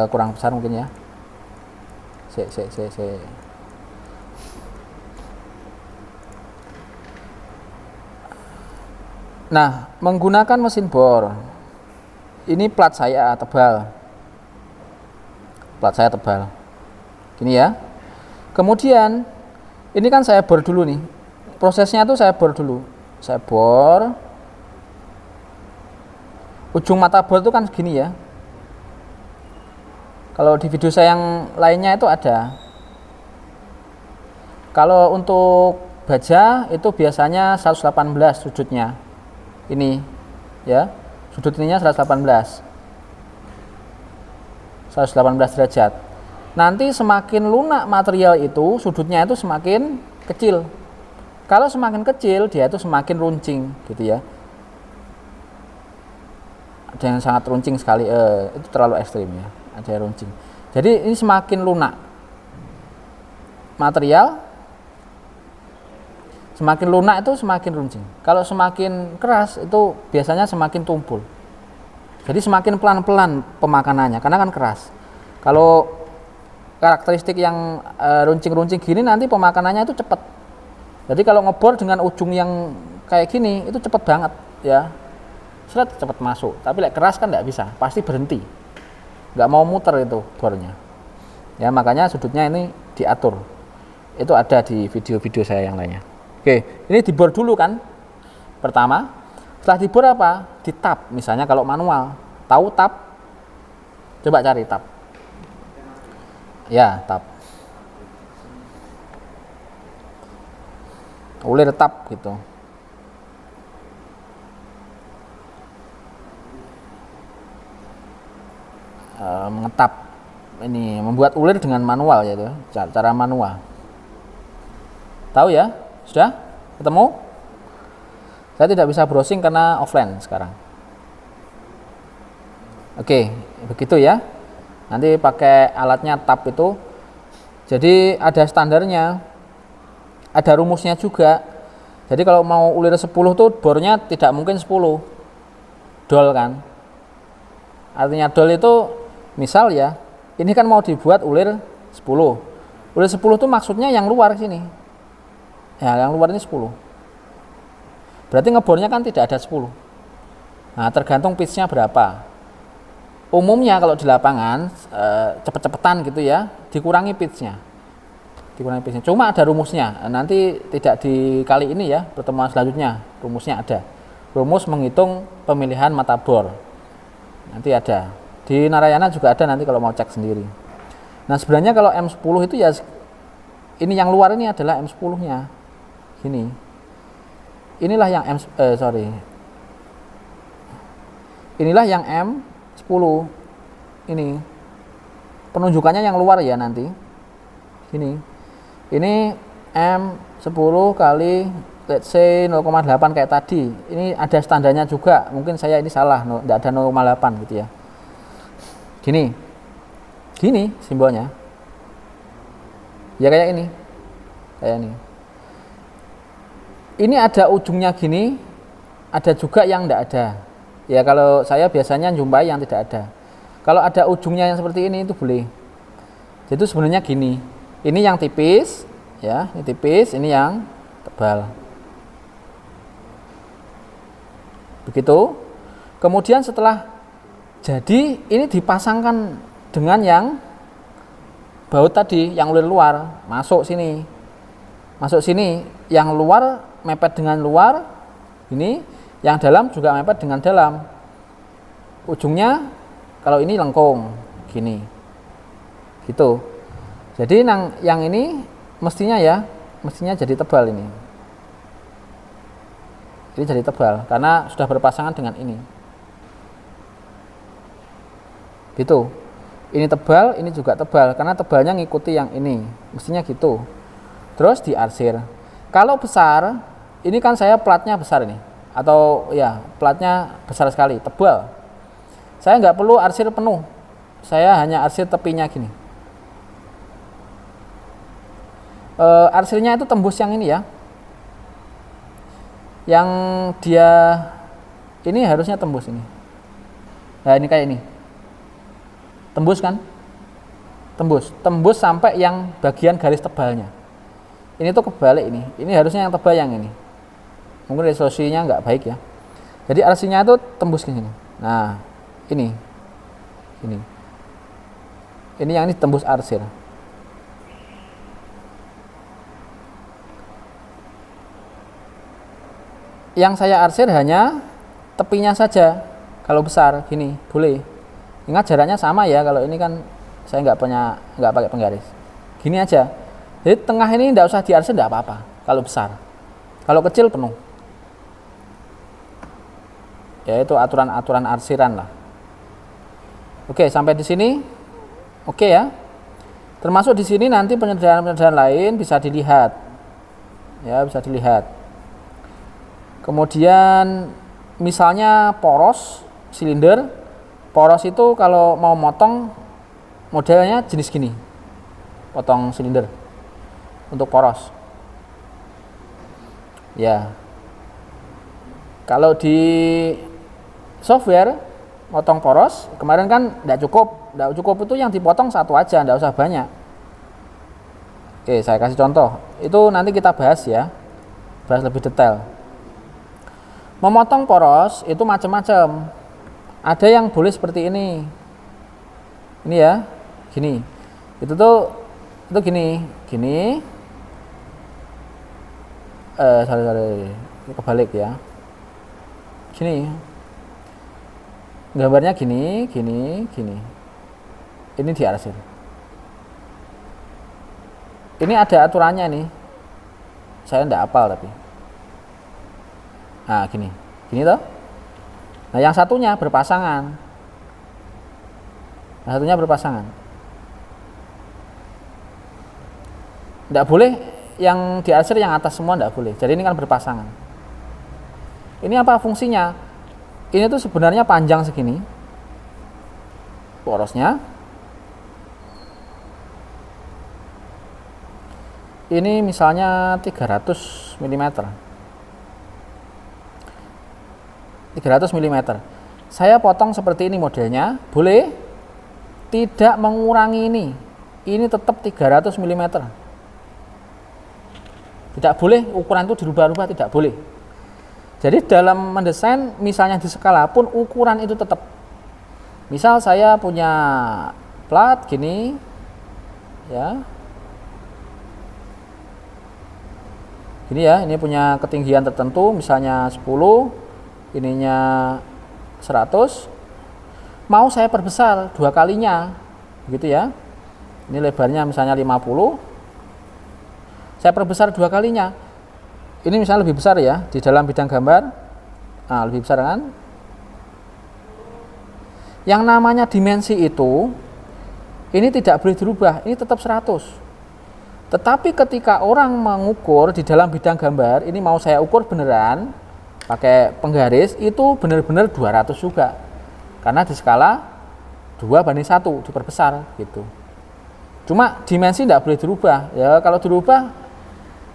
Kurang besar mungkin ya. Nah, menggunakan mesin bor. Ini plat saya tebal. Plat saya tebal. Gini ya. Kemudian ini kan saya bor dulu nih. Prosesnya tuh saya bor dulu. Saya bor. Ujung mata bor itu kan segini ya. Kalau di video saya yang lainnya itu ada. Kalau untuk baja itu biasanya 118 sudutnya. Ini ya. Sudut ininya 118 derajat. Nanti semakin lunak material itu, sudutnya itu semakin kecil. Kalau semakin kecil, dia itu semakin runcing gitu ya. Ada yang sangat runcing sekali, itu terlalu ekstrim ya. Ada yang runcing. Jadi ini semakin lunak material, semakin lunak itu semakin runcing. Kalau semakin keras itu biasanya semakin tumpul. Jadi semakin pelan-pelan pemakanannya karena kan keras. Kalau karakteristik yang runcing-runcing gini nanti pemakanannya itu cepat. Jadi kalau ngebor dengan ujung yang kayak gini itu cepat banget ya. Seret cepat masuk. Tapi like keras kan nggak bisa, pasti berhenti. Nggak mau muter itu bornya. Ya makanya sudutnya ini diatur. Itu ada di video-video saya yang lainnya. Oke, ini dibor dulu kan. Pertama, setelah dibor apa? Ditap. Misalnya kalau manual, tahu tap? Coba cari tap. Ya, tap. Ulir tap gitu. Mengetap. Ini membuat ulir dengan manual yaitu cara manual. Tahu ya? Sudah? Ketemu? Saya tidak bisa browsing karena offline sekarang. Oke, begitu ya. Nanti pakai alatnya tap itu. Jadi ada standarnya. Ada rumusnya juga. Jadi kalau mau ulir 10 tuh bornya tidak mungkin 10. Dol kan. Artinya dol itu misal ya, ini kan mau dibuat ulir 10. Ulir 10 tuh maksudnya yang luar sini. Ya, yang luar ini 10. Berarti ngebornya kan tidak ada 10. Nah, tergantung pitch-nya berapa. Umumnya kalau di lapangan cepet-cepetan gitu ya, dikurangi pitch-nya. Cuma ada rumusnya. Nanti tidak di kali ini ya, pertemuan selanjutnya rumusnya ada. Rumus menghitung pemilihan mata bor. Nanti ada. Di Narayana juga ada nanti kalau mau cek sendiri. Nah, sebenarnya kalau M10 itu ya ini yang luar ini adalah M10-nya. Gini. Inilah yang Inilah yang M10. Ini. Penunjukannya yang luar ya nanti. Gini. Ini M10 kali let's say 0,8 kayak tadi. Ini ada standarnya juga. Mungkin saya ini salah, enggak ada 0,8 gitu ya. Gini simbolnya ya kayak ini ini ada ujungnya gini, ada juga yang enggak ada ya. Kalau saya biasanya jumpai yang tidak ada. Kalau ada ujungnya yang seperti ini itu boleh. Jadi sebenarnya gini, ini yang tipis ya, ini tipis, ini yang tebal begitu. Kemudian setelah jadi ini dipasangkan dengan yang baut tadi, yang ulir luar masuk sini, yang luar mepet dengan luar, ini yang dalam juga mepet dengan dalam. Ujungnya kalau ini lengkung gini, gitu. Jadi yang ini mestinya jadi tebal ini. Ini jadi tebal karena sudah berpasangan dengan ini. Gitu. Ini tebal, ini juga tebal karena tebalnya ngikuti yang ini. Mestinya gitu. Terus diarsir. Kalau besar, ini kan saya platnya besar ini. Atau ya, platnya besar sekali, tebal. Saya nggak perlu arsir penuh. Saya hanya arsir tepinya gini. Arsirnya itu tembus yang ini ya. Yang dia ini harusnya tembus ini. Nah, ini kayak ini. Tembus kan? Tembus sampai yang bagian garis tebalnya. Ini tuh kebalik ini. Ini harusnya yang tebal yang ini. Mungkin resolusinya nggak baik ya. Jadi arsirnya itu tembus ke sini. Nah, ini. Ini yang ini tembus arsir. Yang saya arsir hanya tepinya saja. Kalau besar gini boleh. Ingat jaraknya sama ya. Kalau ini kan saya nggak pakai penggaris. Gini aja. Jadi tengah ini nggak usah diarsir, nggak apa-apa. Kalau besar. Kalau kecil penuh. Ya itu aturan-aturan arsiran lah. Oke, sampai di sini. Oke ya. Termasuk di sini nanti penyederhanaan lain bisa dilihat. Ya bisa dilihat. Kemudian misalnya poros silinder, poros itu kalau mau motong modelnya jenis gini, potong silinder untuk poros. Ya, kalau di software motong poros kemarin kan tidak cukup itu yang dipotong satu aja, tidak usah banyak. Oke, saya kasih contoh. Itu nanti kita bahas ya, bahas lebih detail. Memotong poros itu macam-macam. Ada yang boleh seperti ini. Ini ya, gini. Itu gini. Sorry. Kebalik ya. Gini. Gambarnya gini. Ini diarsir. Ini ada aturannya nih. Saya enggak hafal tapi. Nah, gini toh. Nah, yang satunya berpasangan. Tidak boleh yang diarsir yang atas semua, tidak boleh. Jadi ini kan berpasangan. Ini apa fungsinya? Ini tuh sebenarnya panjang segini. Porosnya. Ini misalnya 300 mm. 300 mm. Saya potong seperti ini modelnya, boleh tidak mengurangi ini. Ini tetap 300 mm. Tidak boleh ukuran itu dirubah-rubah, tidak boleh. Jadi dalam mendesain misalnya di skala pun ukuran itu tetap. Misal saya punya plat gini ya. Gini ya, ini punya ketinggian tertentu misalnya 10, ininya 100, mau saya perbesar 2 kalinya gitu ya. Ini lebarnya misalnya 50, saya perbesar 2 kalinya. Ini misalnya lebih besar ya di dalam bidang gambar. Nah, lebih besar kan. Yang namanya dimensi itu ini tidak boleh dirubah, ini tetap 100. Tetapi ketika orang mengukur di dalam bidang gambar, ini mau saya ukur beneran pakai penggaris, itu benar-benar 200 juga. Karena di skala 2:1 diperbesar gitu. Cuma dimensi tidak boleh dirubah. Ya kalau dirubah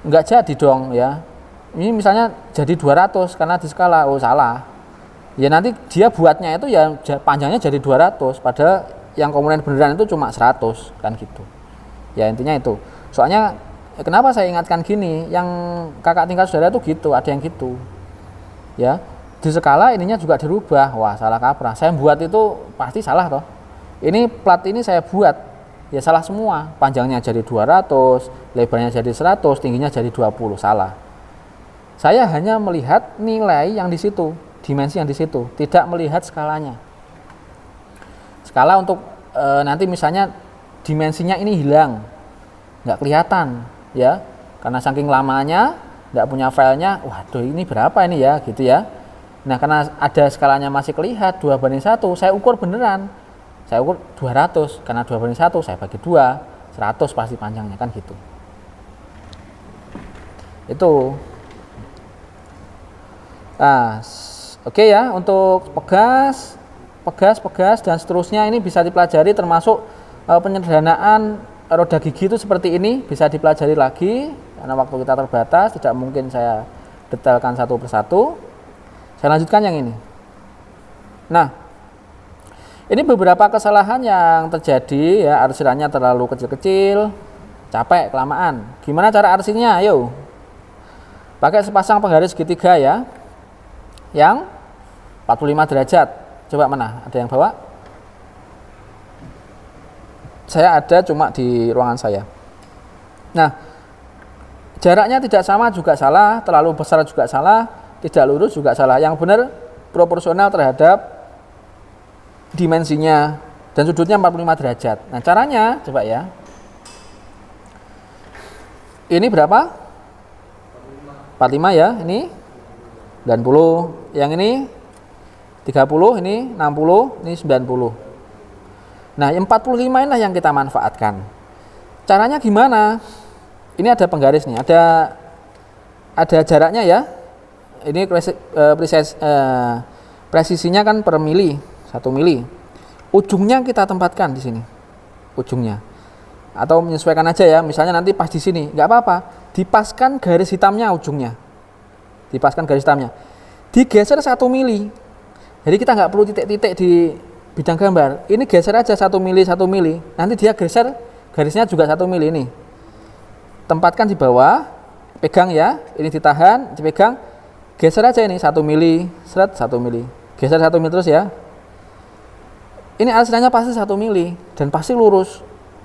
enggak jadi dong ya. Ini misalnya jadi 200 karena di skala, oh salah. Ya nanti dia buatnya itu ya panjangnya jadi 200 padahal yang komponen beneran itu cuma 100 kan gitu. Ya intinya itu. Soalnya kenapa saya ingatkan gini, yang kakak tingkat saudara itu gitu, ada yang gitu. Ya, di skala ininya juga dirubah. Wah, salah kaprah. Saya buat itu pasti salah toh. Ini plat ini saya buat, ya salah semua. Panjangnya jadi 200, lebarnya jadi 100, tingginya jadi 20, salah. Saya hanya melihat nilai yang di situ, dimensi yang di situ, tidak melihat skalanya. Skala untuk nanti misalnya dimensinya ini hilang, nggak kelihatan, ya, karena saking lamanya nggak punya filenya, waduh ini berapa ini ya gitu ya. Nah karena ada skalanya masih kelihat 2:1, saya ukur beneran, saya ukur 200, karena 2:1 saya bagi 2, 100 pasti panjangnya kan gitu. Itu. Nah, oke ya, untuk pegas dan seterusnya ini bisa dipelajari, termasuk penyederhanaan roda gigi itu seperti ini bisa dipelajari lagi karena waktu kita terbatas, tidak mungkin saya detailkan satu persatu. Saya lanjutkan yang ini. Nah, ini beberapa kesalahan yang terjadi ya, arsirannya terlalu kecil-kecil, capek kelamaan. Gimana cara arsinya? Ayo. Pakai sepasang penggaris segitiga ya. Yang 45 derajat. Coba mana? Ada yang bawa? Saya ada cuma di ruangan saya. Nah, jaraknya tidak sama juga salah, terlalu besar juga salah, tidak lurus juga salah. Yang benar proporsional terhadap dimensinya dan sudutnya 45 derajat. Nah, caranya coba ya. Ini berapa? 45 ya, ini 90. Yang ini 30, ini 60, ini 90. Nah, 45 inilah yang kita manfaatkan. Caranya gimana? Ini ada penggaris nih, ada jaraknya ya. Ini presisinya kan per mili, 1 mili. Ujungnya kita tempatkan di sini. Ujungnya. Atau menyesuaikan aja ya, misalnya nanti pas di sini, nggak apa-apa. Dipaskan garis hitamnya ujungnya. Dipaskan garis hitamnya. Digeser 1 mili. Jadi kita nggak perlu titik-titik di bidang gambar. Ini geser aja 1 mili, 1 mili. Nanti dia geser garisnya juga 1 mili ini. Tempatkan di bawah, pegang ya. Ini ditahan, dipegang. Geser aja ini 1 mili, seret 1 mili. Geser 1 mili terus ya. Ini arsirannya pasti 1 mili dan pasti lurus.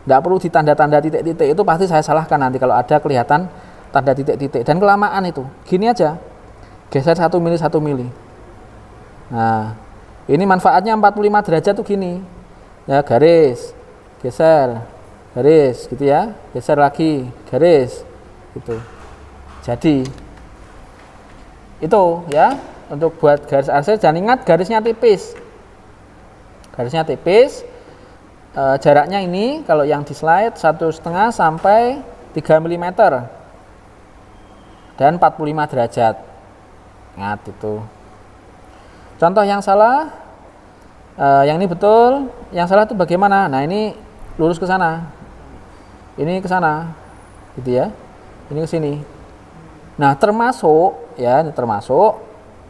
Nggak perlu ditanda-tanda titik-titik, itu pasti saya salahkan nanti kalau ada kelihatan tanda titik-titik dan kelamaan itu. Gini aja. Geser 1 mili, 1 mili. Nah, ini manfaatnya 45 derajat tuh gini. Ya, garis, geser, garis gitu ya. Geser lagi, garis gitu. Jadi itu ya untuk buat garis arsir, dan ingat garisnya tipis. Garisnya tipis. Jaraknya ini kalau yang di slide 1,5 sampai 3 mm dan 45 derajat. Ingat itu. Contoh yang salah, yang ini betul, yang salah itu bagaimana? Nah, ini lurus ke sana, ini ke sana, gitu ya, ini ke sini. Nah, termasuk ya,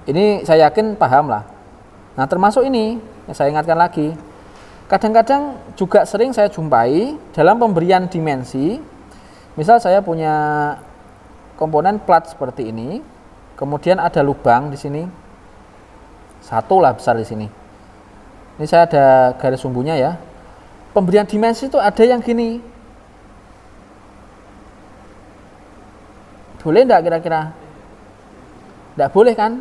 ini saya yakin paham lah. Nah, termasuk ini, yang saya ingatkan lagi, kadang-kadang juga sering saya jumpai dalam pemberian dimensi. Misal saya punya komponen plat seperti ini, kemudian ada lubang di sini. Satu lah besar di sini. Ini saya ada garis sumbunya ya. Pemberian dimensi itu ada yang gini. Boleh enggak kira-kira? Enggak boleh kan?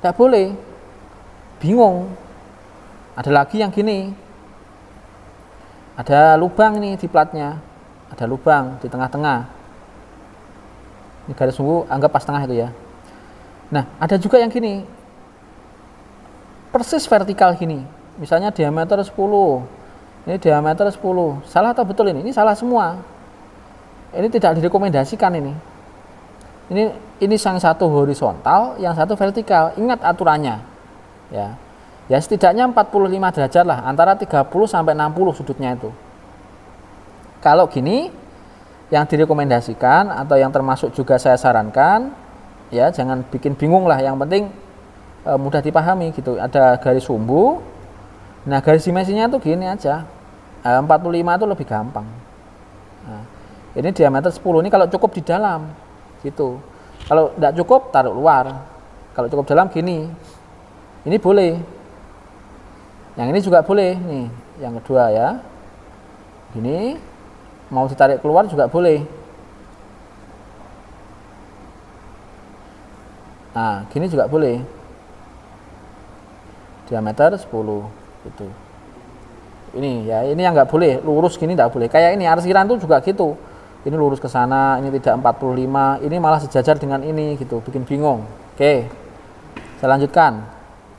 Enggak boleh. Bingung. Ada lagi yang gini. Ada lubang nih di platnya. Ada lubang di tengah-tengah. Ini garis sumbu anggap pas tengah itu ya. Nah, ada juga yang gini. Persis vertikal gini, misalnya diameter 10, ini diameter 10, salah atau betul ini? Ini salah semua, ini tidak direkomendasikan ini yang satu horizontal, yang satu vertikal, ingat aturannya ya setidaknya 45 derajat lah, antara 30 sampai 60 sudutnya itu. Kalau gini, yang direkomendasikan atau yang termasuk juga saya sarankan, ya jangan bikin bingung lah, yang penting mudah dipahami gitu. Ada garis sumbu. Nah, garis dimensinya tuh gini aja. 45 itu lebih gampang. Nah, ini diameter 10. Ini kalau cukup di dalam gitu. Kalau tidak cukup taruh luar. Kalau cukup dalam gini. Ini boleh. Yang ini juga boleh nih. Yang kedua ya. Gini. Mau ditarik keluar juga boleh. Nah, gini juga boleh. Diameter 10 gitu. Ini ya, ini yang nggak boleh, lurus gini nggak boleh. Kayak ini arsiran tuh juga gitu. ini lurus ke sana, ini tidak 45, ini malah sejajar dengan ini gitu, bikin bingung. Oke, saya lanjutkan.